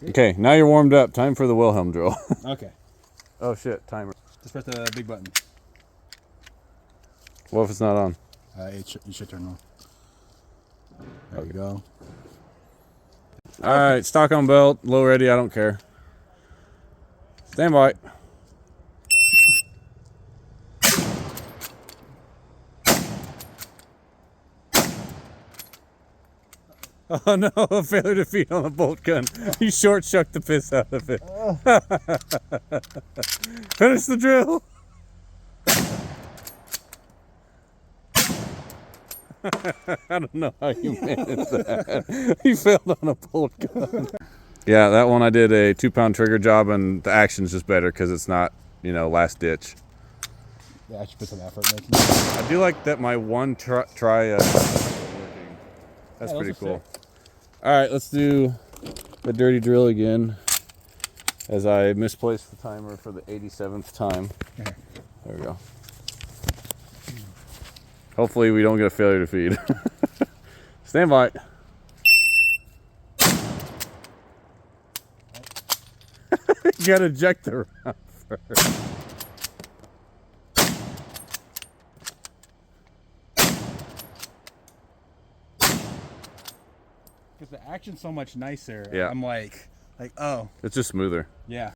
Okay, now you're warmed up. Time for the Wilhelm drill. Okay. Oh shit, timer. Just press the big button. What if it's not on? You should turn on. There you go. Alright, stock on belt, low ready, I don't care. Stand by. Oh no, a failure to feed on the bolt gun. You short shucked the piss out of it. Finish the drill. I don't know how you managed that. You failed on a bolt gun. Yeah, that one I did a 2-pound trigger job, and the action's just better because it's not, you know, last ditch. Yeah, I should put some effort making it. I do like that my one try working. That's Yeah, pretty cool. Sick. All right, let's do the dirty drill again, as I misplaced the timer for the 87th time. There we go. Hopefully we don't get a failure to feed. Stand by. You gotta eject the round first. Because the action's so much nicer. Yeah. I'm like, oh. It's just smoother. Yeah.